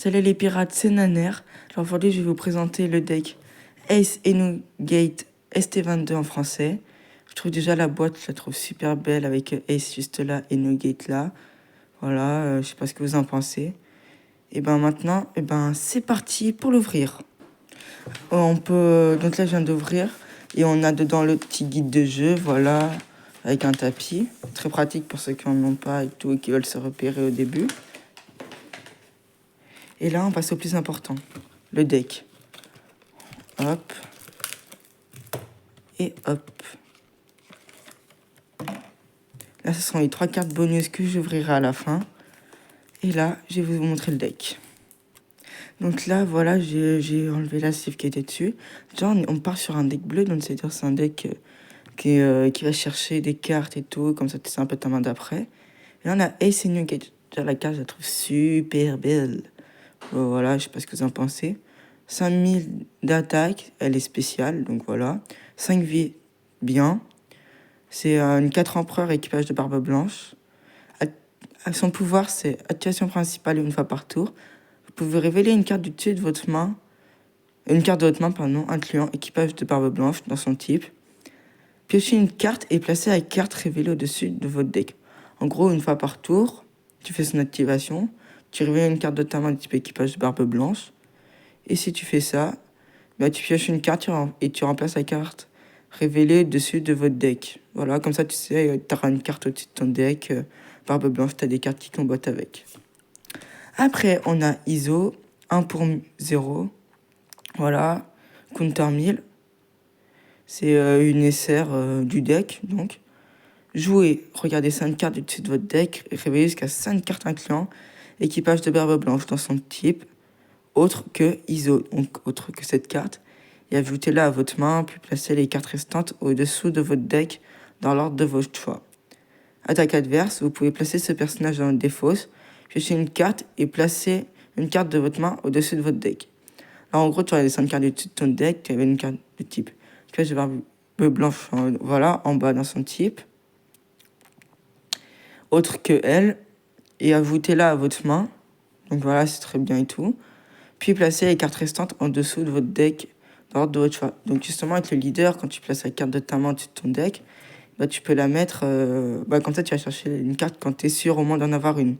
Salut les pirates, c'est Naner. Alors aujourd'hui, je vais vous présenter le deck Ace Enugate ST22 en français. Je trouve déjà la boîte, je la trouve super belle avec Ace juste là et Enugate là. Voilà, je sais pas ce que vous en pensez. Et ben maintenant, c'est parti pour l'ouvrir. Donc là, je viens d'ouvrir et on a dedans le petit guide de jeu, voilà, avec un tapis. Très pratique pour ceux qui n'en ont pas et tout et qui veulent se repérer au début. Et là, on passe au plus important, le deck. Hop. Et hop. Là, ce sont les 3 cartes bonus que j'ouvrirai à la fin. Et là, je vais vous montrer le deck. Donc là, voilà, j'ai enlevé la sleeve qui était dessus. Déjà, on part sur un deck bleu, donc c'est-à-dire c'est un deck qui va chercher des cartes et tout, comme ça tu sais un peu ta main d'après. Et là, on a Ace Enugate. Déjà, la carte, je la trouve super belle. Voilà, je sais pas ce que vous en pensez. 5000 d'attaque, elle est spéciale, donc voilà. 5 vies, bien. C'est une 4 empereurs équipage de barbe blanche. Son pouvoir, c'est activation principale une fois par tour. Vous pouvez révéler une carte du dessus de votre main, incluant équipage de barbe blanche dans son type. Piochez une carte et placez la carte révélée au-dessus de votre deck. En gros, une fois par tour, tu fais son activation, tu révèles une carte de ta main du type équipage de barbe blanche. Et si tu fais ça, tu pioches une carte et tu remplaces la carte révélée dessus de votre deck. Voilà, comme ça tu sais, tu auras une carte au-dessus de ton deck. Barbe blanche, tu as des cartes qui combattent avec. Après, on a ISO, 1 pour 0. Voilà, counter 1000. C'est une SR du deck, donc. Jouez, regardez 5 cartes du dessus de votre deck, révélez jusqu'à 5 cartes incluant équipage de barbe blanche dans son type, autre que ISO, donc autre que cette carte, et ajoutez-la à votre main, puis placez les cartes restantes au-dessous de votre deck dans l'ordre de votre choix. Attaque adverse, vous pouvez placer ce personnage dans le défausse, piocher une carte et placer une carte de votre main au-dessus de votre deck. Là, en gros, tu as les 5 cartes du-dessus de ton deck, tu avais une carte de type équipage de barbe blanche, voilà, en bas dans son type, autre que elle, et ajoutez-la à votre main. Donc voilà, c'est très bien et tout. Puis placez les cartes restantes en dessous de votre deck dans l'ordre de votre choix. Donc justement, avec le leader, quand tu places la carte de ta main au-dessus de ton deck, tu peux la mettre... comme ça, tu vas chercher une carte quand tu es sûr au moins d'en avoir une.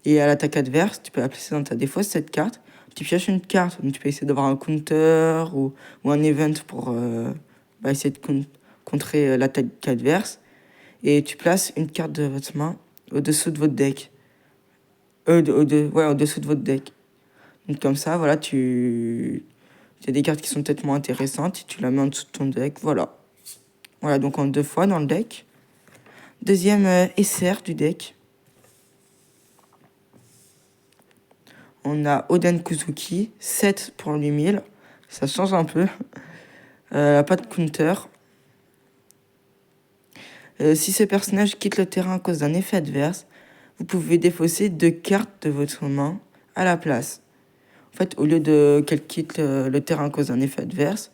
Et à l'attaque adverse, tu peux la placer dans ta défausse, cette carte. Tu pioches une carte, donc tu peux essayer d'avoir un counter ou un event pour essayer de contrer l'attaque adverse. Et tu places une carte de votre main au-dessous de votre deck. Au-dessous de votre deck. Donc comme ça, voilà, tu as des cartes qui sont peut-être moins intéressantes et tu la mets en dessous de ton deck, voilà. Voilà, donc en 2 fois dans le deck. Deuxième SR du deck. On a Oden Kuzuki, 7 pour 8000. Ça change un peu. Pas de counter. Si ce personnage quitte le terrain à cause d'un effet adverse, vous pouvez défausser 2 cartes de votre main à la place. En fait, au lieu qu'elle quitte le terrain à cause d'un effet adverse,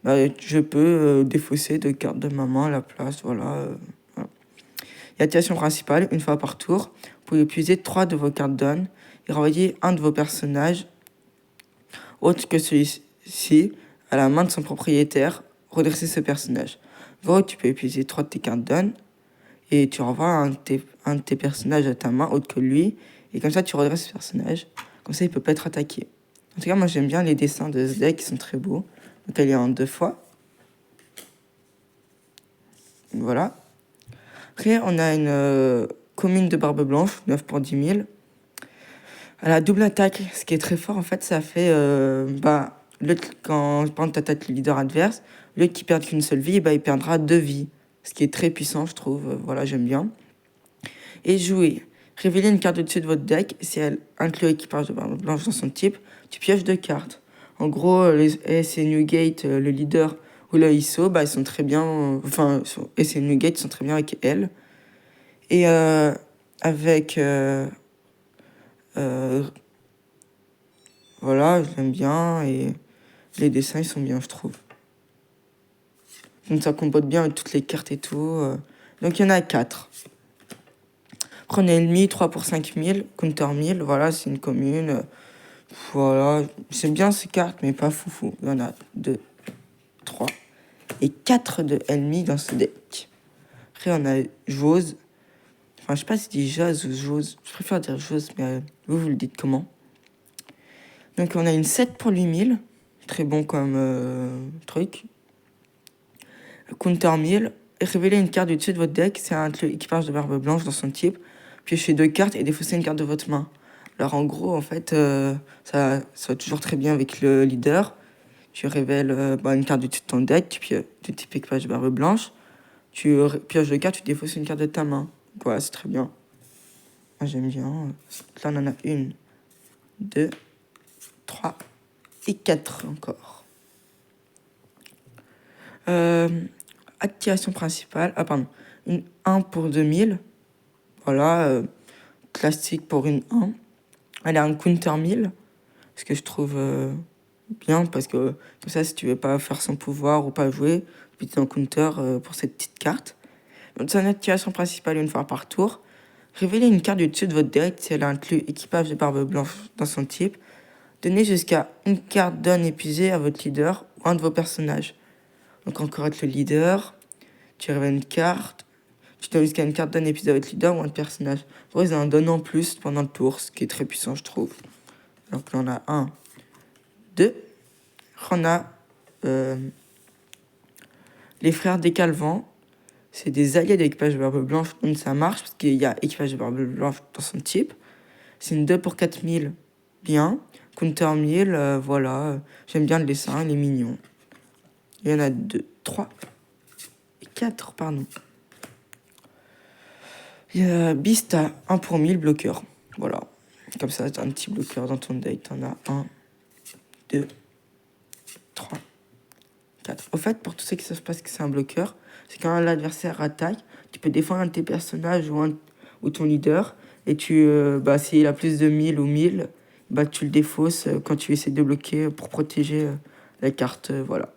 je peux défausser 2 cartes de ma main à la place. Voilà. Et activation principale, une fois par tour, vous pouvez épuiser 3 de vos cartes donne et renvoyer un de vos personnages, autre que celui-ci, à la main de son propriétaire, redresser ce personnage. Tu peux épuiser 3 de tes cartes donne et tu renvoies un de tes personnages à ta main, autre que lui, et comme ça tu redresses ce personnage. Comme ça, il peut pas être attaqué. En tout cas, moi j'aime bien les dessins de ce deck, qui sont très beaux. Donc elle est en 2 fois. Voilà. Après, on a une commune de barbe blanche, 9 pour 10 000. Elle a double attaque, ce qui est très fort, en fait, ça fait... quand tu attaques le leader adverse, au lieu qu'il perde qu'une seule vie, il perdra 2 vies. Ce qui est très puissant, je trouve. Voilà, j'aime bien. Et jouer. Révéler une carte au-dessus de votre deck. Si elle inclut l'équipage de barbe blanche dans son type, tu pioches 2 cartes. En gros, les Ace et Newgate, le leader ou le ISO, ils sont très bien... Ace et Newgate sont très bien avec elle. Et avec... voilà, je l'aime bien et les dessins ils sont bien, je trouve. Donc ça comporte bien avec toutes les cartes et tout. Donc il y en a 4. Prenez ennemi, 3 pour 5000, counter 1000, voilà, c'est une commune. Voilà, j'aime bien ces cartes, mais pas foufou. Il y en a 2, 3 et 4 de ennemis dans ce deck. Après, on a Jose. Enfin, je sais pas si c'est Jazz ou Jose. Je préfère dire Jose, mais vous le dites comment. Donc, on a une 7 pour 8000. Très bon comme truc. Counter 1000. Et révéler une carte du dessus de votre deck. C'est un équipage de barbe blanche dans son type. Piocher 2 cartes et défausser une carte de votre main. Alors, en gros, en fait, ça va toujours très bien avec le leader. Tu révèles une carte du dessus de ton deck, du type équipage de barbe blanche. Tu pioches 2 cartes, tu défausses une carte de ta main. Voilà, c'est très bien. Moi, j'aime bien. Là, on en a 1, 2, 3 et 4 encore. Activation principale. Ah, pardon. Une 1 pour 2000. Voilà, classique pour une 1. Elle a un counter 1000. Ce que je trouve bien, parce que comme ça, si tu veux pas faire son pouvoir ou pas jouer, tu peux un counter pour cette petite carte. Donc, son activation principale une fois par tour. Révélez une carte du dessus de votre deck si elle inclut équipage de barbe blanche dans son type. Donnez jusqu'à une carte d'un épuisé à votre leader ou un de vos personnages. Donc encore avec le leader, tu révèles une carte, tu donnes jusqu'à une carte d'un épuisé à votre leader ou un de personnage. Vous ils en donnent en plus pendant le tour, ce qui est très puissant je trouve. Donc là on a 1, 2. On a les frères des Calvans. C'est des alliés de l'équipage de barbe blanche, donc ça marche parce qu'il y a équipage de barbe blanche dans son type. C'est une 2 pour 4000, bien. Counter 1000, voilà. J'aime bien le dessin, il est mignon. Il y en a 2, 3 et 4, pardon. Il y a Beast à 1 pour 1000 bloqueur. Voilà. Comme ça, t'as un petit bloqueur dans ton deck. T'en as 1, 2, 3, 4. Au fait, pour tous ceux qui savent pas ce que c'est un bloqueur, c'est quand l'adversaire attaque, tu peux défendre un de tes personnages ou ton leader. Et s'il a plus de 1000 ou 1000, tu le défausses quand tu essaies de bloquer pour protéger la carte. Voilà.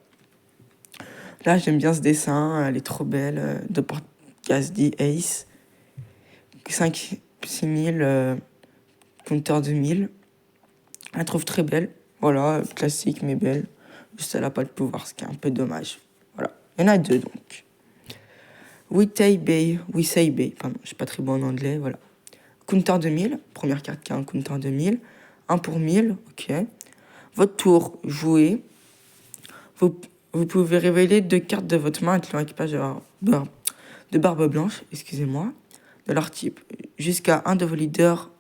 Là, j'aime bien ce dessin. Elle est trop belle. De Gasdy Ace. 5, 6000, counter 2000. Je la trouve très belle. Voilà, classique mais belle. Juste elle n'a pas de pouvoir, ce qui est un peu dommage. Voilà. Il y en a 2 donc. We say bay. Pardon, je suis pas très bon en anglais. Voilà. Counter 2000. Première carte qui a un counter 2000. 1 pour 1000. Ok. Votre tour, jouez. Vous pouvez révéler 2 cartes de votre main avec leur équipage de barbe blanche. Excusez-moi. De leur type. Jusqu'à un de vos leaders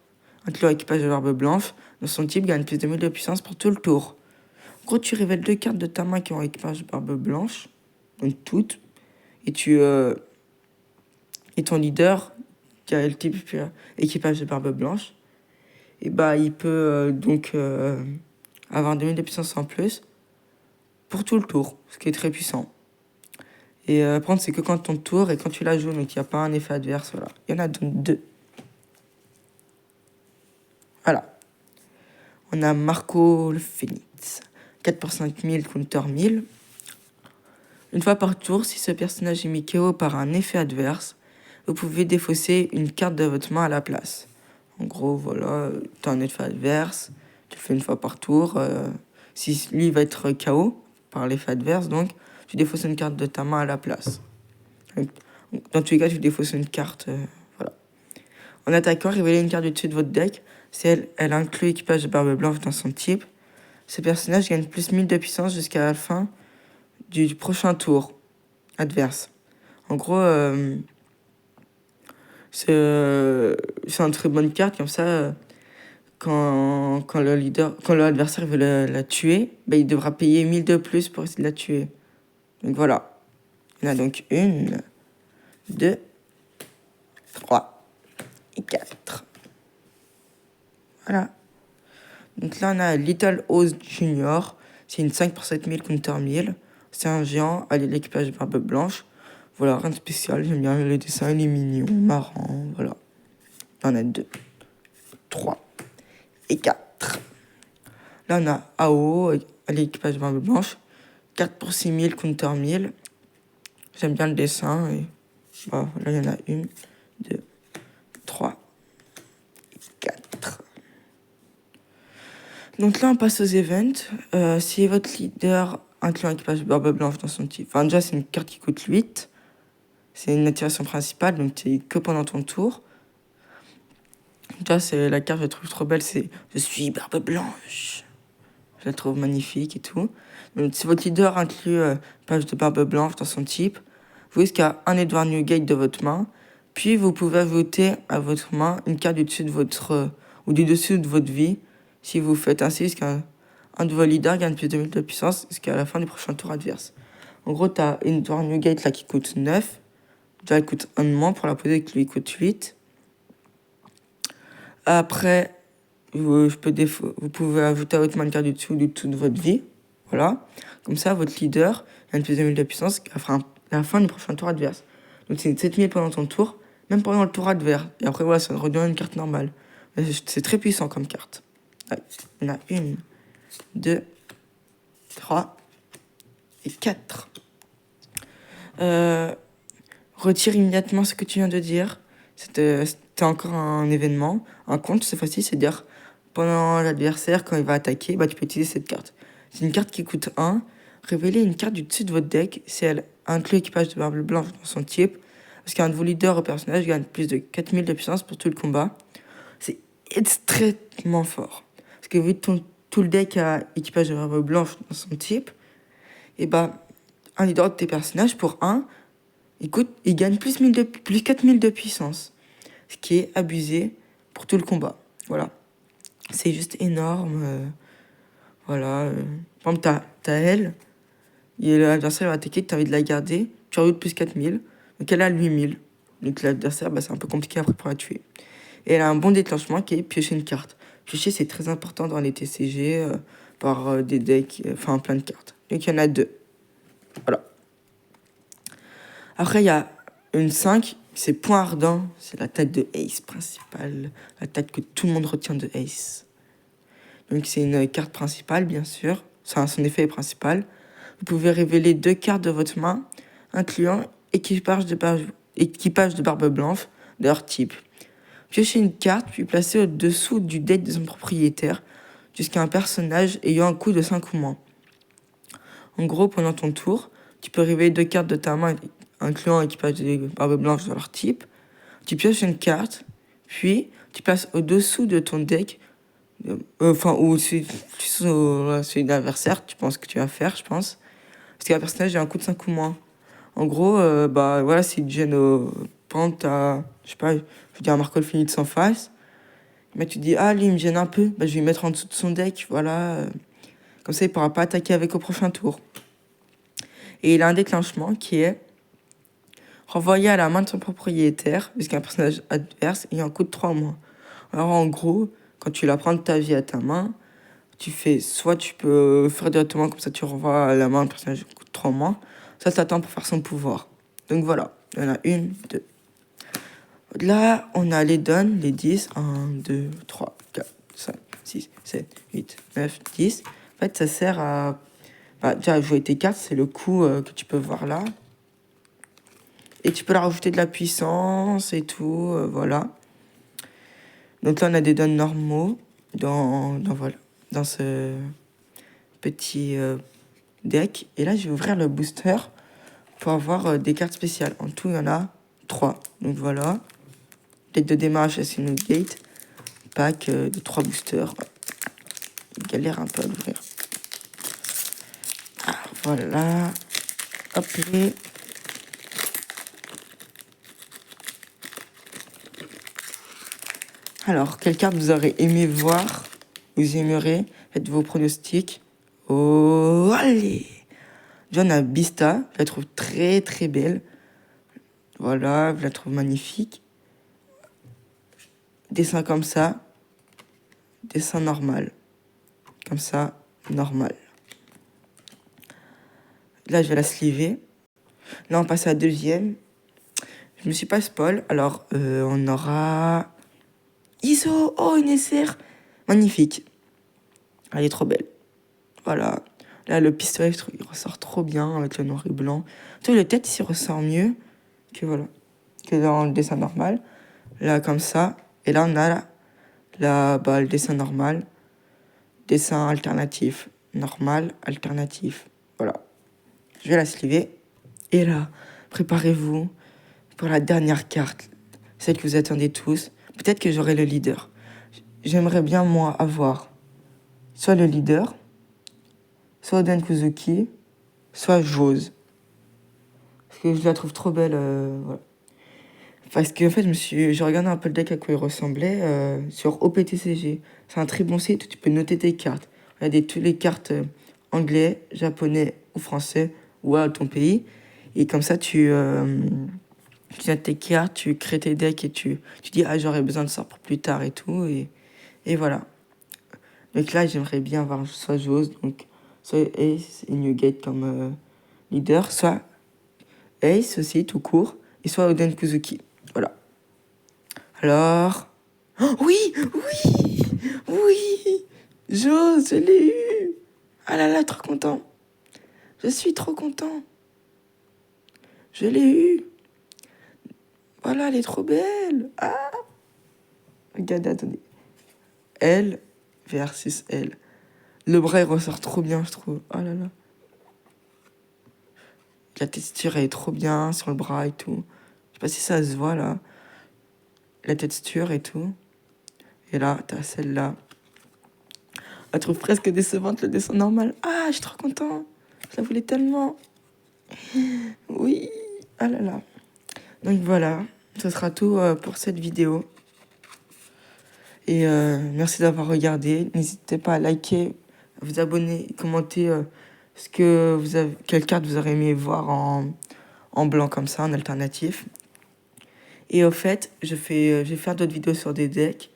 incluant équipage de barbe blanche, dans son type gagne plus de 1000 de puissance pour tout le tour. En gros, tu révèles 2 cartes de ta main qui ont équipage de barbe blanche, donc toutes, et et ton leader, qui a le type équipage de barbe blanche, et il peut avoir 2000 de puissance en plus pour tout le tour, ce qui est très puissant. Et prendre, c'est que quand ton tour et quand tu la joues, donc il n'y a pas un effet adverse, voilà. Il y en a donc 2. Voilà. On a Marco le Phénix. 4 pour 5000, counter 1000. Une fois par tour, si ce personnage est mis KO par un effet adverse, vous pouvez défausser une carte de votre main à la place. En gros, voilà, tu as un effet adverse, tu le fais une fois par tour. Si lui va être KO par l'effet adverse, donc tu défausses une carte de ta main à la place. Donc, dans tous les cas, tu défausses une carte. Voilà. En attaquant, révélez une carte du dessus de votre deck. Si elle inclut équipage de barbe blanche dans son type, ce personnage gagne plus 1000 de puissance jusqu'à la fin du prochain tour adverse. En gros, c'est une très bonne carte. Comme ça, quand l'adversaire veut la tuer, il devra payer 1000 de plus pour essayer de la tuer. Donc voilà. Il y en a donc 1, 2, 3 et 4. Voilà. Donc là, on a Little Oz Junior. C'est une 5 pour 7000 counter 1000. C'est un géant à l'équipage de barbe blanche. Voilà, rien de spécial. J'aime bien le dessin, il est mignon, marrant. Voilà. On a 2, 3 et 4. Là, on a AO à l'équipage de barbe blanche. 4 pour 6000 counter 1000. J'aime bien le dessin. Et là, il y en a 1, 2, 3 et 4. Donc là, on passe aux events. Si votre leader inclut un équipage de barbe blanche dans son type, enfin déjà, c'est une carte qui coûte 8. C'est une activation principale, donc c'est que pendant ton tour. Déjà, c'est la carte, je la trouve trop belle, c'est « Je suis barbe blanche ». Je la trouve magnifique et tout. Donc, si votre leader inclut un page de barbe blanche dans son type, vous risquez à un Edward Newgate de votre main, puis vous pouvez ajouter à votre main une carte du dessus de votre ou du dessus de votre vie. Si vous faites ainsi, jusqu'à un de vos leaders gagne plus de 2000 de puissance jusqu'à la fin du prochain tour adverse. En gros, tu as Edward Newgate là qui coûte 9. Déjà, elle coûte 1 de moins pour la poser, qui lui coûte 8. Après, vous pouvez ajouter à votre main une carte du dessous de votre vie. Voilà. Comme ça, votre leader gagne plus de 2000 de puissance à la fin du prochain tour adverse. Donc c'est 7000 pendant ton tour, même pendant le tour adverse. Et après, voilà, ça redevient une carte normale. C'est très puissant comme carte. Allez, on a 1, 2, 3 et 4. Retire immédiatement ce que tu viens de dire. C'était encore un événement. Un compte, cette fois-ci, c'est-à-dire pendant l'adversaire, quand il va attaquer, tu peux utiliser cette carte. C'est une carte qui coûte 1. Révélez une carte du dessus de votre deck si elle inclut l'équipage de barbe blanche dans son type. Parce qu'un de vos leaders ou personnages gagne plus de 4000 de puissance pour tout le combat. C'est extrêmement fort. Parce que vu que tout le deck a équipage de barbe blanche dans son type, et un leader de tes personnages, pour 1, il gagne plus 4000 de puissance. Ce qui est abusé pour tout le combat. Voilà. C'est juste énorme. Voilà. Par exemple, t'as elle, et l'adversaire va attaquer, tu as envie de la garder, tu rajoutes plus 4000, donc elle a 8000. Donc l'adversaire, c'est un peu compliqué après pour la tuer. Et elle a un bon déclenchement qui est piocher une carte. Piocher, c'est très important dans les TCG, par des decks, plein de cartes. Donc il y en a 2. Voilà. Après, il y a une 5, c'est point ardent, c'est la tête de Ace principale, la tête que tout le monde retient de Ace. Donc c'est une carte principale, bien sûr, son effet principal. Vous pouvez révéler 2 cartes de votre main, incluant équipage de barbe blanche de leur type. Piochez une carte, puis placez au-dessous du deck de son propriétaire, jusqu'à un personnage ayant un coût de 5 ou moins. En gros, pendant ton tour, tu peux révéler 2 cartes de ta main, incluant équipage de barbe blanche de leur type. Tu pioches une carte, puis tu places au-dessous de ton deck, ou celui de l'adversaire, tu penses que tu vas faire, je pense. Parce qu'un personnage a un coût de 5 ou moins. En gros, voilà, s'il te gêne pendant je sais pas, je veux dire un Marco Phoenix en face, mais tu te dis, lui, il me gêne un peu, je vais lui mettre en dessous de son deck, voilà. Comme ça, il pourra pas attaquer avec au prochain tour. Et il a un déclenchement qui est renvoyer à la main de son propriétaire, puisqu'un personnage adverse, il a un coût de 3 mois. Alors en gros, quand tu la prends de ta vie à ta main, soit tu peux faire directement comme ça, tu renvoies à la main de personnage qui coûte 3 mois, ça t'attend pour faire son pouvoir. Donc voilà, il y en a 1, 2. Là, on a les donnes, les 10, 1, 2, 3, 4, 5, 6, 7, 8, 9, 10. En fait, ça sert à déjà jouer tes cartes, c'est le coup que tu peux voir là. Et tu peux leur rajouter de la puissance et tout, voilà. Donc là, on a des donnes normaux dans ce petit deck. Et là, je vais ouvrir le booster pour avoir des cartes spéciales. En tout, il y en a 3. Donc voilà. Deck de démarrage à Newgate. Pack de 3 boosters. Il galère un peu à l'ouvrir. Voilà. Hop, les... Alors, quelle carte vous aurez aimé voir? Vous aimerez? Faites vos pronostics. Oh, allez! John a Bista. Je la trouve très très belle. Voilà, je la trouve magnifique. Dessin comme ça. Dessin normal. Comme ça, normal. Là, je vais la sliver. Là, on passe à la deuxième. Je me suis pas spoil. Alors, on aura... ISO. Oh, une SR. Magnifique. Elle est trop belle. Voilà. Là, le pistolet, il ressort trop bien avec le noir et blanc. Tu vois, le tête, ici, ressort mieux que, voilà, que dans le dessin normal. Là, comme ça. Et là, on a le dessin normal. dessin alternatif, normal, alternatif. Voilà. Je vais la sliver. Et là, préparez-vous pour la dernière carte, celle que vous attendez tous. Peut-être que j'aurai le leader. J'aimerais bien, moi, avoir soit le leader, soit Oden Kuzuki, soit Jose. Parce que je la trouve trop belle. Voilà. Parce que en fait, j'ai regardé un peu le deck à quoi il ressemblait sur OPTCG. C'est un très bon site où tu peux noter tes cartes. Regarder toutes les cartes anglais, japonais ou français ou à ton pays. Et comme ça, tu notes tes cartes, tu crées tes decks et tu dis, ah, j'aurais besoin de ça pour plus tard et tout. Et voilà. Donc là, j'aimerais bien avoir soit Jose, donc soit Ace et Newgate comme leader, soit Ace aussi, tout court, et soit Oden Kuzuki. Voilà. Alors... Oh, oui, oui, oui, Jose, je l'ai eu. Ah là là, trop content. Je suis trop content. Je l'ai eu. Voilà, elle est trop belle. Ah. Regardez, attendez. Elle versus elle. Le bras, il ressort trop bien, je trouve. Oh là là. La texture, elle est trop bien sur le bras et tout. Je sais pas si ça se voit, là. La texture et tout. Et là, t'as celle-là. Elle trouve presque décevante le dessin normal. Ah, je suis trop content. Je la voulais tellement. Oui. Ah là là. Donc voilà. Ce sera tout pour cette vidéo. Et merci d'avoir regardé. N'hésitez pas à liker, à vous abonner, commenter quelle carte vous aurez aimé voir en blanc comme ça, en alternatif. Et au fait, je vais faire d'autres vidéos sur des decks.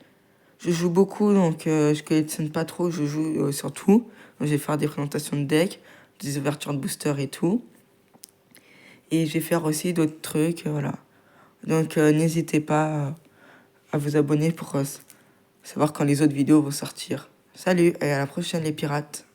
Je joue beaucoup, donc je collectionne pas trop, je joue sur tout. Donc, je vais faire des présentations de decks, des ouvertures de boosters et tout. Et je vais faire aussi d'autres trucs, voilà. Donc n'hésitez pas à vous abonner pour savoir quand les autres vidéos vont sortir. Salut et à la prochaine les pirates.